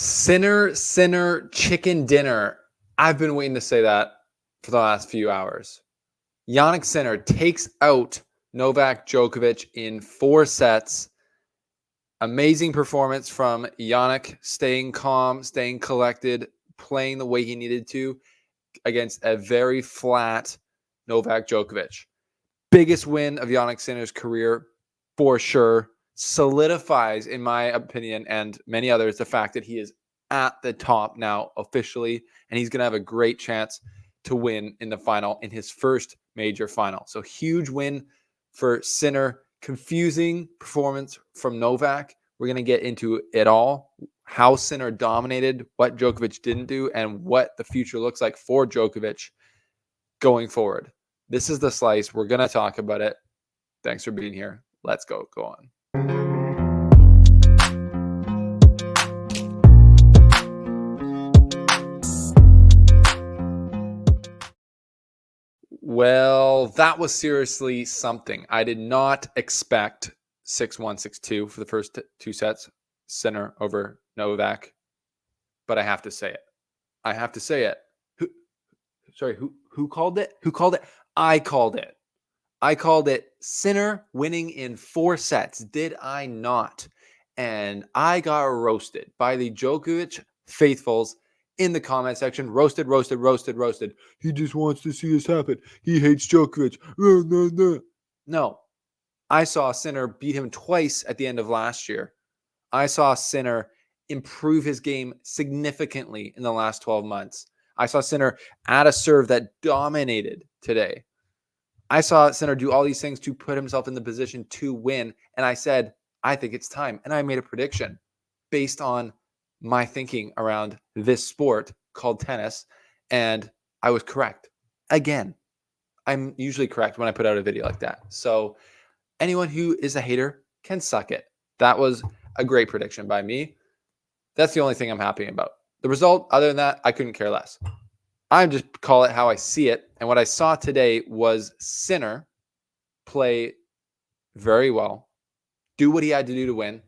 Sinner, chicken dinner. I've been waiting to say that for the last few hours. Jannik Sinner takes out Novak Djokovic in 4 sets. Amazing performance from Jannik, staying calm, staying collected, playing the way he needed to against a very flat Novak Djokovic. Biggest win of Jannik Sinner's career for sure. Solidifies, in my opinion, and many others, the fact that he is at the top now officially, and he's going to have a great chance to win in the final in his first major final. So huge win for Sinner. Confusing performance from Novak. We're going to get into it all. How Sinner dominated, what Djokovic didn't do, and what the future looks like for Djokovic going forward. This is the slice. We're going to talk about it. Thanks for being here. Let's go on. Well, that was seriously something. I did not expect 6-1, 6-2 for the first 2 sets, Sinner over Novak, but I have to say it. I have to say it. Who called it? Who called it? I called it. I called it Sinner winning in 4 sets. Did I not? And I got roasted by the Djokovic faithfuls in the comment section. Roasted. He just wants to see this happen. He hates Djokovic. No. I saw Sinner beat him twice at the end of last year. I saw Sinner improve his game significantly in the last 12 months. I saw Sinner add a serve that dominated today. I saw Sinner do all these things to put himself in the position to win. And I said, I think it's time. And I made a prediction based on my thinking around this sport called tennis. And I was correct. Again, I'm usually correct when I put out a video like that. So anyone who is a hater can suck it. That was a great prediction by me. That's the only thing I'm happy about. The result, other than that, I couldn't care less. I just call it how I see it. And what I saw today was Sinner play very well, do what he had to do to win.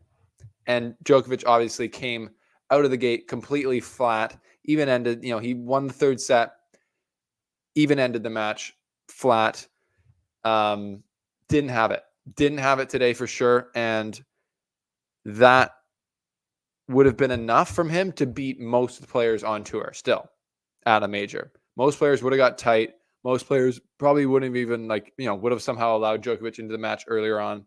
And Djokovic obviously came out of the gate completely flat, even ended, he won the 3rd set, even ended the match flat. Didn't have it today for sure. And that would have been enough from him to beat most of the players on tour still at a major. Most players would have got tight. Most players probably wouldn't have even would have somehow allowed Djokovic into the match earlier on.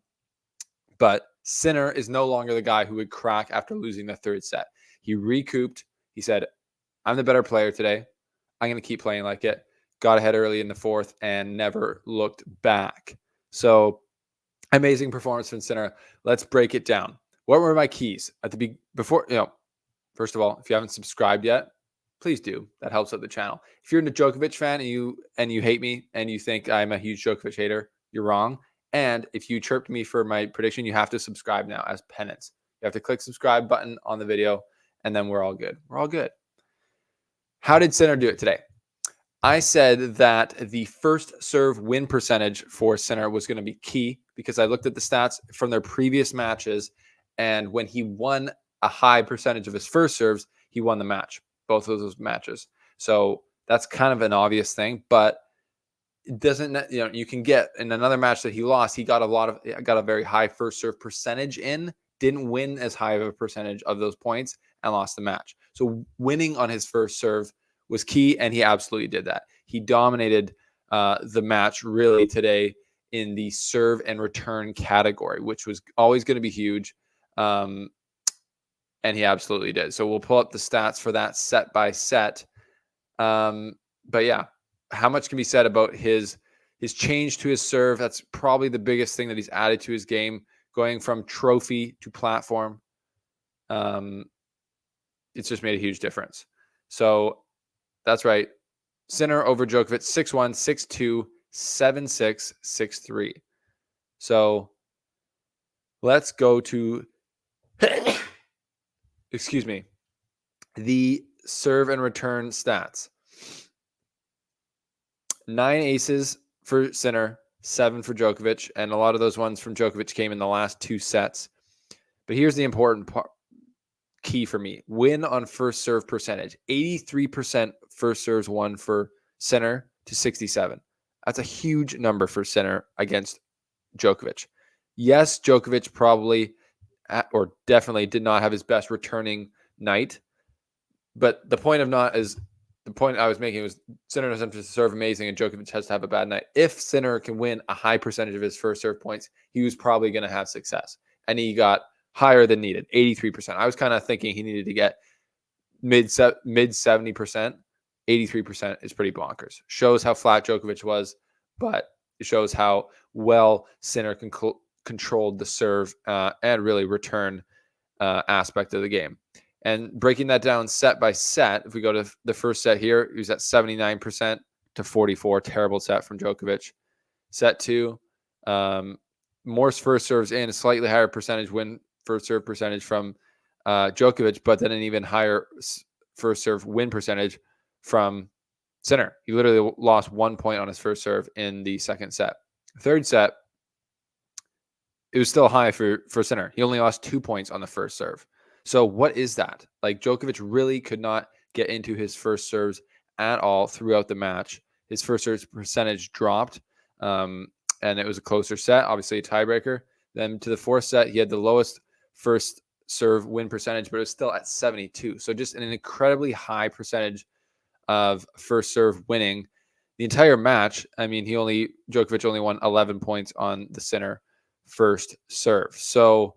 But Sinner is no longer the guy who would crack after losing the 3rd set. He recouped. He said, I'm the better player today. I'm going to keep playing like it. Got ahead early in the 4th and never looked back. So amazing performance from Sinner. Let's break it down. What were my keys at the before? First of all, if you haven't subscribed yet, please do. That helps out the channel. If you're a Djokovic fan and you hate me and you think I'm a huge Djokovic hater, you're wrong. And if you chirped me for my prediction, you have to subscribe now as penance. You have to click subscribe button on the video, and then we're all good. We're all good. How did Sinner do it today? I said that the first serve win percentage for Sinner was going to be key because I looked at the stats from their previous matches, and when he won a high percentage of his first serves, he won the match, both of those matches. So that's kind of an obvious thing, but it doesn't, you can get in another match that he lost, he got a very high first serve percentage didn't win as high of a percentage of those points and lost the match. So winning on his first serve was key, and he absolutely did that. He dominated the match really today in the serve and return category, which was always going to be huge. And he absolutely did. So we'll pull up the stats for that set by set. But yeah, how much can be said about his change to his serve? That's probably the biggest thing that he's added to his game, going from trophy to platform. It's just made a huge difference. So that's right. Sinner over Djokovic, 6-1, 6-2, 7-6, 6-3. So let's go to excuse me, the serve and return stats. 9 aces for Sinner, 7 for Djokovic, and a lot of those ones from Djokovic came in the last 2 sets. But here's the important part. key for me. Win on first serve percentage. 83% first serves won for Sinner to 67. That's a huge number for Sinner against Djokovic. Yes, Djokovic probably or definitely did not have his best returning night. But the point I was making was Sinner doesn't have to serve amazing and Djokovic has to have a bad night. If Sinner can win a high percentage of his first serve points, he was probably going to have success. And he got higher than needed, 83%. I was kind of thinking he needed to get mid 70%. 83% is pretty bonkers. Shows how flat Djokovic was, but it shows how well Sinner controlled the serve and really return aspect of the game. And breaking that down set by set, if we go to the first set here, he was at 79% to 44. Terrible set from Djokovic. Set two, Morse first serves in, a slightly higher percentage win first serve percentage from Djokovic, but then an even higher first serve win percentage from Sinner. He literally lost 1 point on his first serve in the second set. Third set, it was still high for Sinner. He only lost 2 points on the first serve. So what is that? Like Djokovic really could not get into his first serves at all throughout the match. His first serve percentage dropped, and it was a closer set, obviously a tiebreaker. Then to the fourth set, he had the lowest first serve win percentage, but it was still at 72. So just an incredibly high percentage of first serve winning. The entire match, I mean, Djokovic only won 11 points on the Sinner first serve. So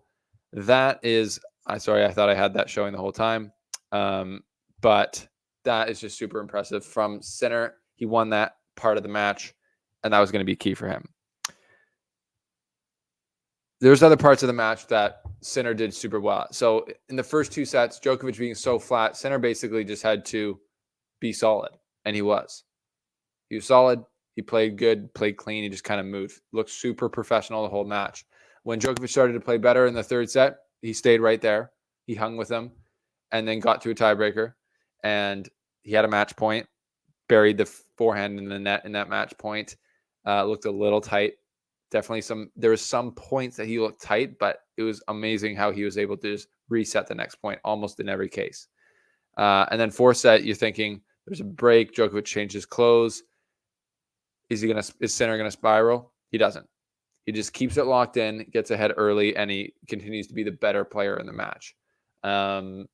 that is, I thought I had that showing the whole time. But that is just super impressive from Sinner. He won that part of the match, and that was going to be key for him. There's other parts of the match that Sinner did super well. So in the first two sets, Djokovic being so flat, Sinner basically just had to be solid, and he was. He was solid. He played good, played clean. He just kind of moved. Looked super professional the whole match. When Djokovic started to play better in the third set, he stayed right there. He hung with him and then got to a tiebreaker. And he had a match point, buried the forehand in the net in that match point. Looked a little tight. Definitely there was some points that he looked tight, but it was amazing how he was able to just reset the next point almost in every case. And then fourth set, you're thinking there's a break. Djokovic changed his clothes. Is Sinner going to spiral? He doesn't. He just keeps it locked in, gets ahead early, and he continues to be the better player in the match. And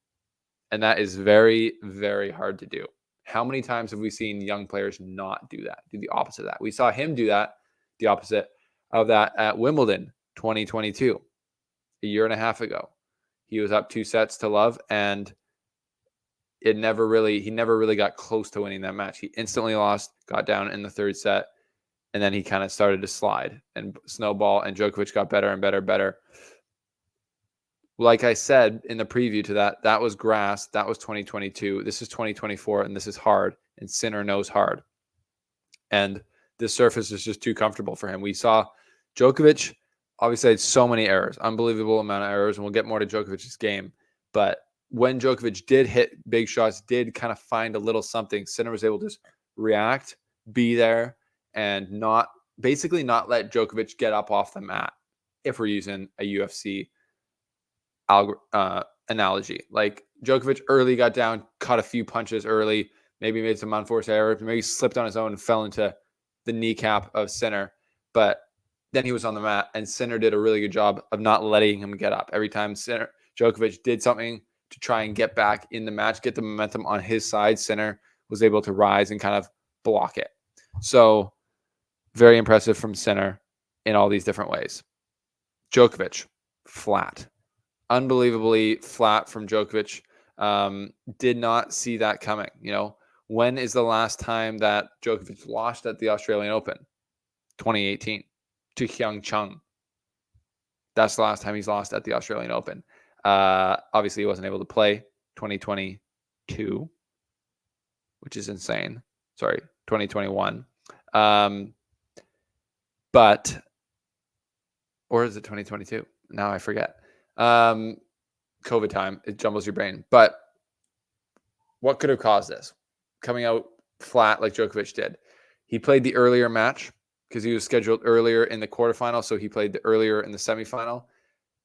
that is very, very hard to do. How many times have we seen young players not do that, do the opposite of that? We saw him do that, the opposite of that at Wimbledon 2022, a year and a half ago. He was up 2 sets to love, and he never really got close to winning that match. He instantly lost, got down in the third set, and then he kind of started to slide and snowball, and Djokovic got better and better. Like I said in the preview to that was grass. That was 2022. This is 2024, and this is hard, and Sinner knows hard. And this surface is just too comfortable for him. We saw Djokovic obviously had so many errors, unbelievable amount of errors, and we'll get more to Djokovic's game. But when Djokovic did hit big shots, did kind of find a little something, Sinner was able to just react, be there, and not let Djokovic get up off the mat, if we're using a UFC analogy. Like Djokovic early got down, caught a few punches early, maybe made some unforced errors, maybe slipped on his own and fell into the kneecap of Sinner. But then he was on the mat, and Sinner did a really good job of not letting him get up. Every time Djokovic did something to try and get back in the match, get the momentum on his side, Sinner was able to rise and kind of block it. So very impressive from Sinner in all these different ways. Djokovic, flat. Unbelievably flat from Djokovic. Did not see that coming. When is the last time that Djokovic lost at the Australian Open? 2018 to Hyung Chung. That's the last time he's lost at the Australian Open. Obviously, he wasn't able to play 2022, which is insane. Sorry, 2021. But, or is it 2022? Now I forget. COVID time, it jumbles your brain. But what could have caused this? Coming out flat like Djokovic did. He played the earlier match because he was scheduled earlier in the quarterfinal, so he played earlier in the semifinal.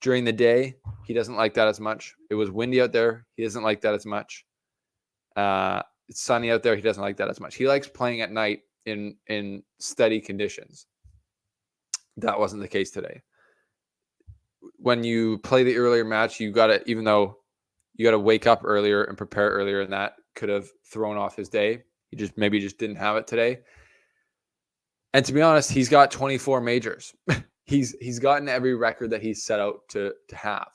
During the day, he doesn't like that as much. It was windy out there. He doesn't like that as much. It's sunny out there. He doesn't like that as much. He likes playing at night in steady conditions. That wasn't the case today. When you play the earlier match, you got to, even though you got to wake up earlier and prepare earlier, and that could have thrown off his day. He just didn't have it today. And to be honest, he's got 24 majors. he's gotten every record that he's set out to have.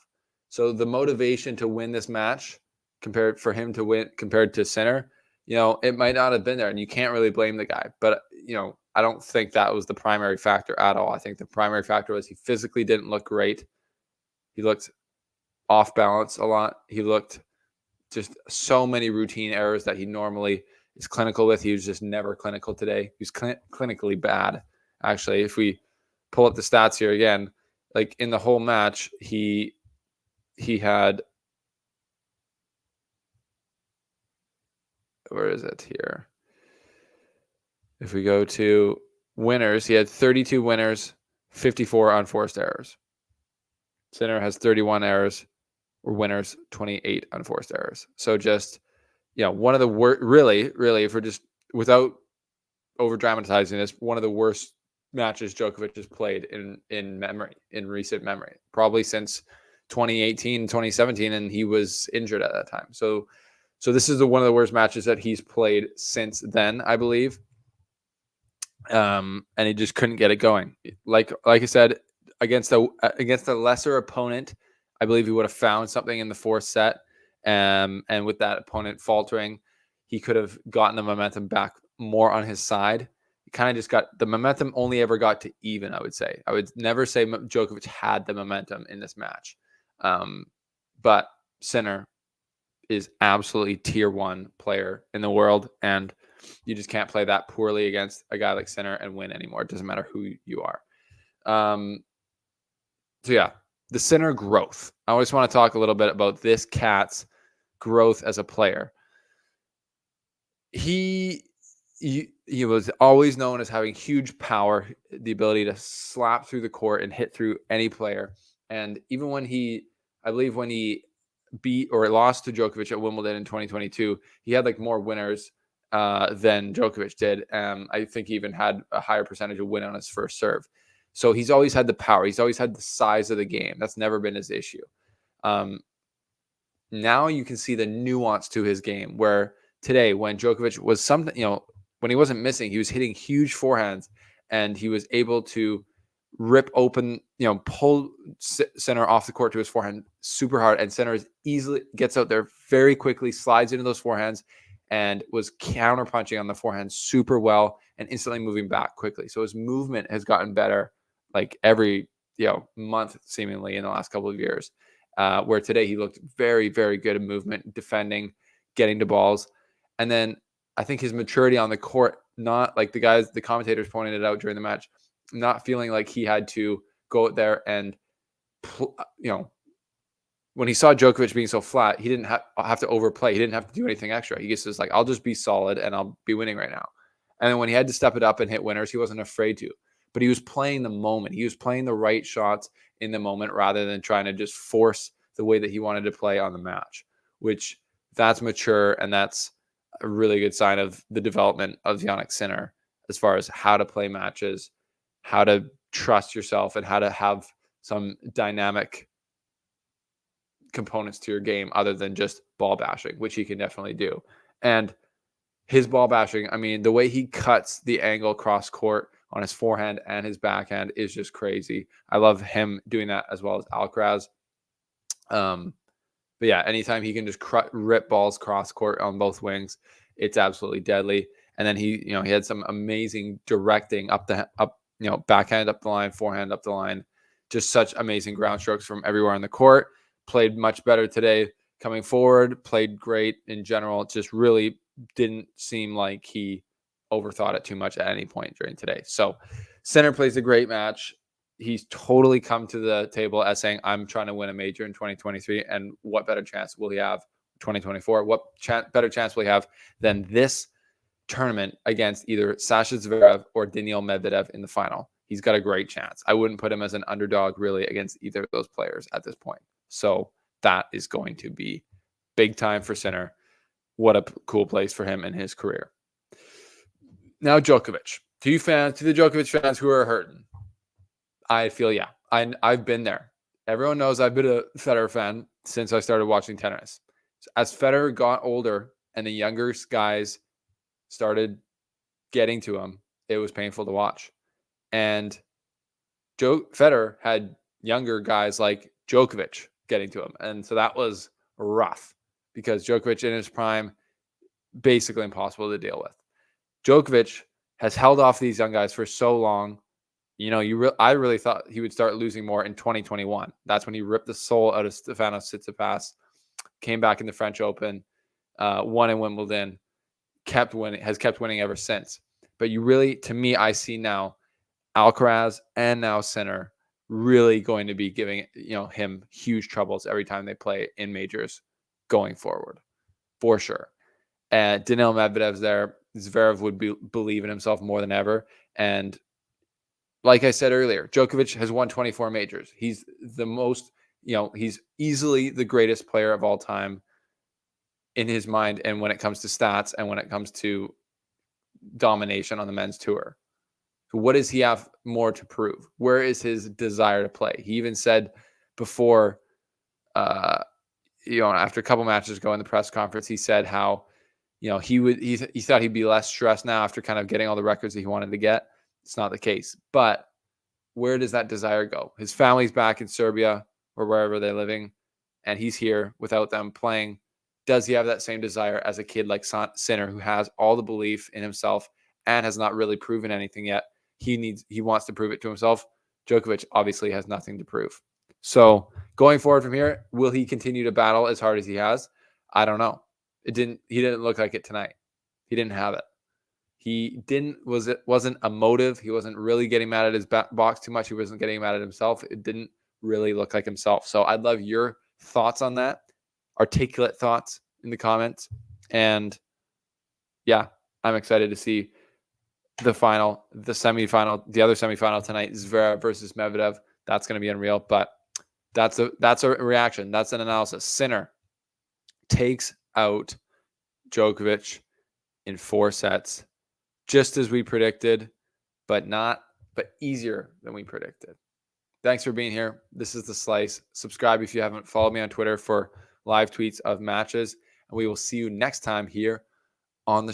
So the motivation to win this match compared to Sinner, it might not have been there, and you can't really blame the guy. But I don't think that was the primary factor at all. I think the primary factor was he physically didn't look great. He looked off balance a lot. He looked just so many routine errors that he normally is clinical with. He was just never clinical today. He was clinically bad, actually. If we pull up the stats here again, like in the whole match, he had, where is it here? If we go to winners, he had 32 winners, 54 unforced errors. Sinner has 31 errors, or winners, 28 unforced errors. So just, one of the worst, really, if we're just, without over dramatizing this, one of the worst matches Djokovic has played in recent memory, probably since 2018, 2017, and he was injured at that time. So this is one of the worst matches that he's played since then, I believe. And he just couldn't get it going. Like I said, against a lesser opponent, I believe he would have found something in the fourth set. And with that opponent faltering, he could have gotten the momentum back more on his side. He kind of just got the momentum, only ever got to even, I would say. I would never say Djokovic had the momentum in this match. But Sinner is absolutely tier 1 player in the world, and you just can't play that poorly against a guy like Sinner and win anymore. It doesn't matter who you are. So yeah, the Sinner growth. I always want to talk a little bit about this cat's growth as a player. He was always known as having huge power, the ability to slap through the court and hit through any player. And even when he beat or lost to Djokovic at Wimbledon in 2022, he had like more winners than Djokovic did. I think he even had a higher percentage of win on his first serve. So he's always had the power. He's always had the size of the game. That's never been his issue. Now you can see the nuance to his game, where today when Djokovic was when he wasn't missing, he was hitting huge forehands, and he was able to rip open, pull Sinner off the court to his forehand super hard, and Sinner easily gets out there very quickly, slides into those forehands, and was counterpunching on the forehand super well and instantly moving back quickly. So his movement has gotten better like every month seemingly in the last couple of years. Where today he looked very, very good in movement, defending, getting to balls. And then I think his maturity on the court, not like the commentators pointed it out during the match, not feeling like he had to go out there and, when he saw Djokovic being so flat, he didn't have to overplay. He didn't have to do anything extra. He just was like, I'll just be solid and I'll be winning right now. And then when he had to step it up and hit winners, he wasn't afraid to. But he was playing the moment. He was playing the right shots in the moment rather than trying to just force the way that he wanted to play on the match, which that's mature, and that's a really good sign of the development of Jannik Sinner as far as how to play matches, how to trust yourself, and how to have some dynamic components to your game other than just ball bashing, which he can definitely do. And his ball bashing, I mean, the way he cuts the angle cross court on his forehand and his backhand is just crazy. I love him doing that as well as Alcaraz. But yeah, anytime he can just rip balls cross court on both wings, it's absolutely deadly. And then he had some amazing directing backhand up the line, forehand up the line, just such amazing ground strokes from everywhere on the court. Played much better today coming forward, played great in general. It just really didn't seem like he overthought it too much at any point during today. So Sinner plays a great match. He's totally come to the table as saying, I'm trying to win a major in 2023. And what better chance will he have 2024? What better chance will he have than this tournament against either Sasha Zverev or Daniil Medvedev in the final? he's got a great chance. I wouldn't put him as an underdog really against either of those players at this point. So that is going to be big time for Sinner. What a cool place for him in his career. Now, Djokovic. To the Djokovic fans who are hurting, I feel, yeah, I've been there. Everyone knows I've been a Federer fan since I started watching tennis. So as Federer got older and the younger guys started getting to him, it was painful to watch. And Federer had younger guys like Djokovic getting to him. And so that was rough because Djokovic in his prime, basically impossible to deal with. Djokovic has held off these young guys for so long. I really thought he would start losing more in 2021. That's when he ripped the soul out of Stefanos Tsitsipas, came back in the French Open, won in Wimbledon, has kept winning ever since. But to me, I see now Alcaraz and now Sinner really going to be giving him huge troubles every time they play in majors going forward, for sure. And Daniil Medvedev's there. Zverev would believe in himself more than ever. And like I said earlier, Djokovic has won 24 majors. He's the most, he's easily the greatest player of all time in his mind. And when it comes to stats and when it comes to domination on the men's tour, so what does he have more to prove? Where is his desire to play? He even said before, after a couple matches ago in the press conference, he said how, he thought he'd be less stressed now after kind of getting all the records that he wanted to get. It's not the case. But where does that desire go? His family's back in Serbia or wherever they're living, and he's here without them playing. Does he have that same desire as a kid like Sinner, who has all the belief in himself and has not really proven anything yet? He wants to prove it to himself. Djokovic obviously has nothing to prove. So going forward from here, will he continue to battle as hard as he has? I don't know. He didn't look like it tonight. He didn't have it. Wasn't emotive. He wasn't really getting mad at his box too much. He wasn't getting mad at himself. It didn't really look like himself. So I'd love your thoughts on that. Articulate thoughts in the comments. And yeah, I'm excited to see the other semifinal tonight, Zverev versus Medvedev. That's going to be unreal. But that's a reaction. That's an analysis. Sinner takes out Djokovic in 4 sets, just as we predicted, but easier than we predicted. Thanks for being here. This is The Slice. Subscribe if you haven't. Follow me on Twitter for live tweets of matches, and we will see you next time here on the